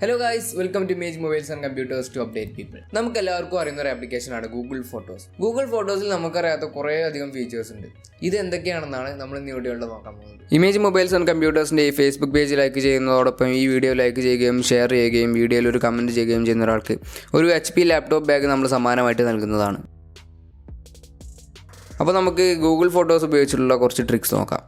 Hello guys, welcome to image mobiles and computers to update people. നമുക്ക് എല്ലാവർക്കും അറിയുന്ന ഒരു ആപ്ലിക്കേഷനാണ് ഗൂഗിൾ ഫോട്ടോസ്. ഗൂഗിൾ ഫോട്ടോസിൽ നമുക്കറിയാത്ത കുറേ അധികം ഫീച്ചേഴ്സ് ഉണ്ട്. ഇത് എന്തൊക്കെയാണെന്നാണ് നമ്മൾ ഇന്ന് വീഡിയോയിൽ നോക്കാൻ പോകുന്നത്. ഇമേജ് മൊബൈൽസ് ആൻഡ് കമ്പ്യൂട്ടേഴ്സിൻ്റെ ഈ ഫേസ്ബുക്ക് പേജ് ലൈക്ക് ചെയ്യുന്നതോടൊപ്പം ഈ വീഡിയോ ലൈക്ക് ചെയ്യുകയും ഷെയർ ചെയ്യുകയും വീഡിയോയിൽ ഒരു കമൻറ്റ് ചെയ്യുകയും ചെയ്യുന്ന ഒരാൾക്ക് ഒരു HP ലാപ്ടോപ്പ് ബാഗ് നമ്മൾ സമ്മാനമായിട്ട് നൽകുന്നതാണ്. അപ്പോൾ നമുക്ക് ഗൂഗിൾ ഫോട്ടോസ് ഉപയോഗിച്ചിട്ടുള്ള കുറച്ച് ട്രിക്സ് നോക്കാം.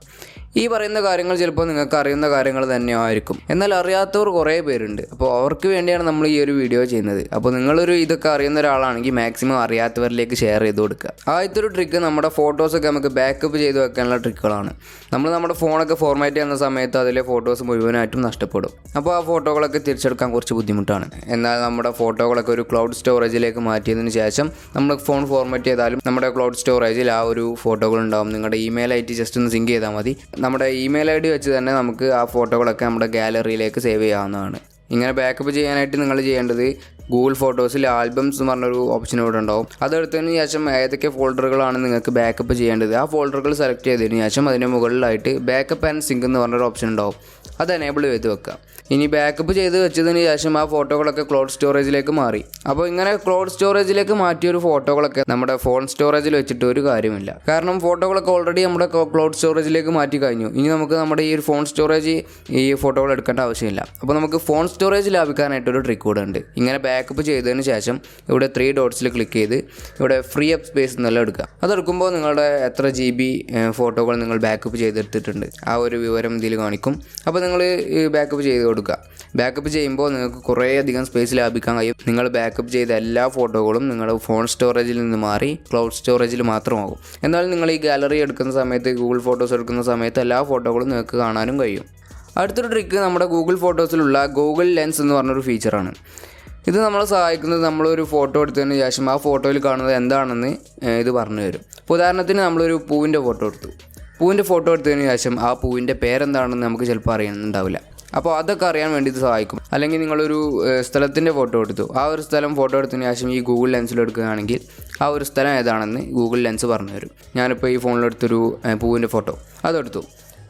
ഈ പറയുന്ന കാര്യങ്ങൾ ചിലപ്പോൾ നിങ്ങൾക്ക് അറിയുന്ന കാര്യങ്ങൾ തന്നെ ആയിരിക്കും, എന്നാൽ അറിയാത്തവർ കുറേ പേരുണ്ട്. അപ്പോൾ അവർക്ക് വേണ്ടിയാണ് നമ്മൾ ഈ ഒരു വീഡിയോ ചെയ്യുന്നത്. അപ്പോൾ നിങ്ങളൊരു ഇതൊക്കെ അറിയുന്ന ഒരാളാണെങ്കിൽ മാക്സിമം അറിയാത്തവരിലേക്ക് ഷെയർ ചെയ്ത് കൊടുക്കുക. ആദ്യത്തെ ഒരു ട്രിക്ക്, നമ്മുടെ ഫോട്ടോസൊക്കെ നമുക്ക് ബാക്കപ്പ് ചെയ്ത് വെക്കാനുള്ള ട്രിക്കുകളാണ്. നമ്മൾ നമ്മുടെ ഫോണൊക്കെ ഫോർമാറ്റ് ചെയ്യുന്ന സമയത്ത് അതിലെ ഫോട്ടോസ് മുഴുവനായിട്ടും നഷ്ടപ്പെടും. അപ്പോൾ ആ ഫോട്ടോകളൊക്കെ തിരിച്ചെടുക്കാൻ കുറച്ച് ബുദ്ധിമുട്ടാണ്. എന്നാൽ നമ്മുടെ ഫോട്ടോകളൊക്കെ ഒരു ക്ലൗഡ് സ്റ്റോറേജിലേക്ക് മാറ്റിയതിന് ശേഷം നമ്മൾ ഫോൺ ഫോർമാറ്റ് ചെയ്താലും നമ്മുടെ ക്ലൗഡ് സ്റ്റോറേജിൽ ആ ഒരു ഫോട്ടോകൾ ഉണ്ടാവും. നിങ്ങളുടെ ഇമെയിൽ ഐ ടി ജസ്റ്റ് ഒന്ന് സിങ്ക് ചെയ്താൽ മതി. നമ്മുടെ ഇമെയിൽ ID വെച്ച് തന്നെ നമുക്ക് ആ ഫോട്ടോകളൊക്കെ നമ്മുടെ ഗാലറിയിലേക്ക് സേവ് ചെയ്യാവുന്നതാണ്. ഇങ്ങനെ ബാക്കപ്പ് ചെയ്യാനായിട്ട് നിങ്ങൾ ചെയ്യേണ്ടത് ഗൂഗിൾ ഫോട്ടോസിൽ ആൽബംസ് എന്ന് പറഞ്ഞൊരു ഓപ്ഷൻ ഇവിടെ ഉണ്ടാവും. അതെടുത്തതിന് ശേഷം ഏതൊക്കെ ഫോൾഡറുകളാണ് നിങ്ങൾക്ക് ബാക്കപ്പ് ചെയ്യേണ്ടത് ആ ഫോൾഡറുകൾ സെലക്ട് ചെയ്തതിന് ശേഷം അതിന് മുകളിലായിട്ട് ബാക്കപ്പ് ആൻഡ് സിങ്ക് എന്ന് പറഞ്ഞൊരു ഓപ്ഷൻ ഉണ്ടാവും. അത് എനേബിൾ ചെയ്ത് വെക്കുക. ഇനി ബാക്കപ്പ് ചെയ്ത് വെച്ചതിന് ശേഷം ആ ഫോട്ടോകളൊക്കെ ക്ലൗഡ് സ്റ്റോറേജിലേക്ക് മാറി. അപ്പോൾ ഇങ്ങനെ ക്ലൗഡ് സ്റ്റോറേജിലേക്ക് മാറ്റിയൊരു ഫോട്ടോകളൊക്കെ നമ്മുടെ ഫോൺ സ്റ്റോറേജിൽ വെച്ചിട്ട് ഒരു കാര്യമില്ല. കാരണം ഫോട്ടോകളൊക്കെ ഓൾറെഡി നമ്മുടെ ക്ലൗഡ് സ്റ്റോറേജിലേക്ക് മാറ്റി കഴിഞ്ഞു. ഇനി നമുക്ക് നമ്മുടെ ഈ ഒരു ഫോൺ സ്റ്റോറേജ് ഈ ഫോട്ടോകൾ എടുക്കേണ്ട ആവശ്യമില്ല. അപ്പോൾ നമുക്ക് ഫോൺ സ്റ്റോറേജ് ലാഭിക്കാനായിട്ടൊരു ട്രിക്ക് കൂടെ ഉണ്ട്. ഇങ്ങനെ ബാക്കപ്പ് ചെയ്തതിന് ശേഷം ഇവിടെ 3 ഡോട്ട്സിൽ ക്ലിക്ക് ചെയ്ത് ഇവിടെ ഫ്രീ അപ്പ് സ്പേസ് എന്നെല്ലാം എടുക്കുക. അതെടുക്കുമ്പോൾ നിങ്ങളുടെ എത്ര GB ഫോട്ടോകൾ നിങ്ങൾ ബാക്കപ്പ് ചെയ്തെടുത്തിട്ടുണ്ട് ആ ഒരു വിവരം ഇതിൽ കാണിക്കും. അപ്പോൾ നിങ്ങൾ ബാക്കപ്പ് ചെയ്ത് കൊടുക്കുക. ബാക്കപ്പ് ചെയ്യുമ്പോൾ നിങ്ങൾക്ക് കുറേ അധികം സ്പേസ് ലാഭിക്കാൻ കഴിയും. നിങ്ങൾ ബാക്കപ്പ് ചെയ്ത എല്ലാ ഫോട്ടോകളും നിങ്ങളുടെ ഫോൺ സ്റ്റോറേജിൽ നിന്ന് മാറി ക്ലൗഡ് സ്റ്റോറേജിൽ മാത്രമാകും. എന്നാൽ നിങ്ങൾ ഈ ഗാലറി എടുക്കുന്ന സമയത്ത്, ഗൂഗിൾ ഫോട്ടോസ് എടുക്കുന്ന സമയത്ത് എല്ലാ ഫോട്ടോകളും നിങ്ങൾക്ക് കാണാനും കഴിയും. അടുത്തൊരു ട്രിക്ക് നമ്മുടെ ഗൂഗിൾ ഫോട്ടോസിലുള്ള ഗൂഗിൾ ലെൻസ് എന്ന് പറഞ്ഞൊരു ഫീച്ചറാണ്. ഇത് നമ്മളെ സഹായിക്കുന്നത് നമ്മളൊരു ഫോട്ടോ എടുത്തതിന് ശേഷം ആ ഫോട്ടോയിൽ കാണുന്നത് എന്താണെന്ന് ഇത് പറഞ്ഞു തരും. ഉദാഹരണത്തിന് നമ്മളൊരു പൂവിൻ്റെ ഫോട്ടോ എടുത്തു. പൂവിൻ്റെ ഫോട്ടോ എടുത്തതിന് ശേഷം ആ പൂവിൻ്റെ പേരെന്താണെന്ന് നമുക്ക് ചിലപ്പോൾ അറിയുന്നുണ്ടാവില്ല. അപ്പോൾ അതൊക്കെ അറിയാൻ വേണ്ടി ഇത് സഹായിക്കും. അല്ലെങ്കിൽ നിങ്ങളൊരു സ്ഥലത്തിൻ്റെ ഫോട്ടോ എടുത്തു. ആ ഒരു സ്ഥലം ഫോട്ടോ എടുത്തതിന് ശേഷം ഈ ഗൂഗിൾ ലെൻസിൽ എടുക്കുകയാണെങ്കിൽ ആ ഒരു സ്ഥലം ഏതാണെന്ന് ഗൂഗിൾ ലെൻസ് പറഞ്ഞു തരും. ഞാനിപ്പോൾ ഈ ഫോണിലെടുത്തൊരു പൂവിൻ്റെ ഫോട്ടോ അതെടുത്തു.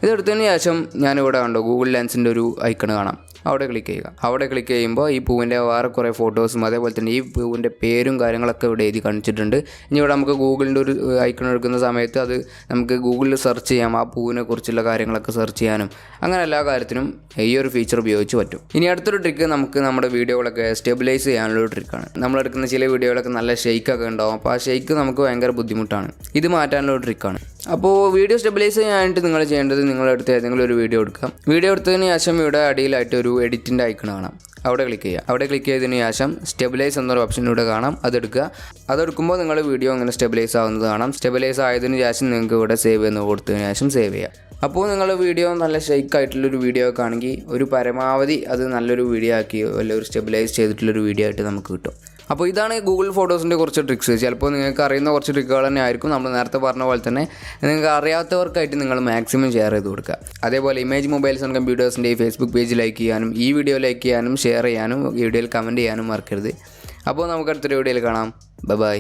ഇതെടുത്തതിന് ശേഷം ഞാനിവിടെ കണ്ടോ ഗൂഗിൾ ലെൻസിൻ്റെ ഒരു ഐക്കൺ കാണാം. അവിടെ ക്ലിക്ക് ചെയ്യുക. അവിടെ ക്ലിക്ക് ചെയ്യുമ്പോൾ ഈ പൂവിൻ്റെ വേറെ കുറേ ഫോട്ടോസും അതേപോലെ തന്നെ ഈ പൂവിൻ്റെ പേരും കാര്യങ്ങളൊക്കെ ഇവിടെ എഴുതി കാണിച്ചിട്ടുണ്ട്. ഇനി ഇവിടെ നമുക്ക് ഗൂഗിളിൻ്റെ ഒരു ഐക്കൺ എടുക്കുന്ന സമയത്ത് അത് നമുക്ക് ഗൂഗിളിൽ സെർച്ച് ചെയ്യാം. ആ പൂവിനെ കുറിച്ചുള്ള കാര്യങ്ങളൊക്കെ സെർച്ച് ചെയ്യാനും അങ്ങനെ എല്ലാ കാര്യത്തിനും ഈ ഒരു ഫീച്ചർ ഉപയോഗിച്ച് പറ്റും. ഇനി അടുത്തൊരു ട്രിക്ക്, നമുക്ക് നമ്മുടെ വീഡിയോകളൊക്കെ സ്റ്റെബിലൈസ് ചെയ്യാനുള്ളൊരു ട്രിക്കാണ്. നമ്മളെടുക്കുന്ന ചില വീഡിയോകളൊക്കെ നല്ല ഷെയ്ക്കൊക്കെ ഉണ്ടാവും. അപ്പോൾ ആ ഷെയ്ക്ക് നമുക്ക് ഭയങ്കര ബുദ്ധിമുട്ടാണ്. ഇത് മാറ്റാനുള്ള ഒരു ട്രിക്കാണ്. അപ്പോൾ വീഡിയോ സ്റ്റെബിലൈസ് ചെയ്യാനായിട്ട് നിങ്ങൾ ചെയ്യേണ്ടത്, നിങ്ങളെടുത്ത് ഏതെങ്കിലും ഒരു വീഡിയോ എടുക്കാം. വീഡിയോ എടുത്തതിന് ശേഷം ഇവിടെ അടിയിലായിട്ട് ഒരു എഡിറ്റിൻ്റെ ഐക്കൺ കാണാം. അവിടെ ക്ലിക്ക് ചെയ്യുക. അവിടെ ക്ലിക്ക് ചെയ്തതിന് ശേഷം സ്റ്റെബിലൈസ് എന്നൊരു ഓപ്ഷൻ ഇവിടെ കാണാം. അതെടുക്കുക. അതെടുക്കുമ്പോൾ നിങ്ങൾ വീഡിയോ അങ്ങനെ സ്റ്റെബിലൈസ് ആവുന്നത് കാണാം. സ്റ്റെബിലൈസ് ആയതിനു ശേഷം നിങ്ങൾക്ക് ഇവിടെ സേവ് എന്ന് കൊടുത്തതിന് ശേഷം സേവ് ചെയ്യുക. അപ്പോൾ നിങ്ങളുടെ വീഡിയോ നല്ല ഷെയ്ക്ക് ആയിട്ടുള്ളൊരു വീഡിയോ ഒക്കെ ആണെങ്കിൽ ഒരു പരമാവധി അത് നല്ലൊരു വീഡിയോ ആക്കി ഒരു സ്റ്റെബിലൈസ് ചെയ്തിട്ടുള്ളൊരു വീഡിയോ ആയിട്ട് നമുക്ക് കിട്ടും. അപ്പോൾ ഇതാണ് ഗൂഗിൾ ഫോട്ടോസിൻ്റെ കുറച്ച് ട്രിക്സ്. ചിലപ്പോൾ നിങ്ങൾക്ക് അറിയുന്ന കുറച്ച് ട്രിക്കുകൾ തന്നെ ആയിരിക്കും. നമ്മൾ നേരത്തെ പറഞ്ഞ പോലെ തന്നെ നിങ്ങൾക്ക് അറിയാത്തവർക്കായിട്ട് നിങ്ങൾ മാക്സിമം ഷെയർ ചെയ്ത് കൊടുക്കുക. അതേപോലെ ഇമേജ് മൊബൈൽസ് ആൻഡ് കമ്പ്യൂട്ടേഴ്സിൻ്റെ ഈ ഫേസ്ബുക്ക് പേജ് ലൈക്ക് ചെയ്യാനും ഈ വീഡിയോ ലൈക്ക് ചെയ്യാനും ഷെയർ ചെയ്യാനും വീഡിയോയിൽ കമൻറ്റ് ചെയ്യാനും മറക്കരുത്. അപ്പോൾ നമുക്ക് അടുത്തൊരു വീഡിയോയിൽ കാണാം. ബൈ.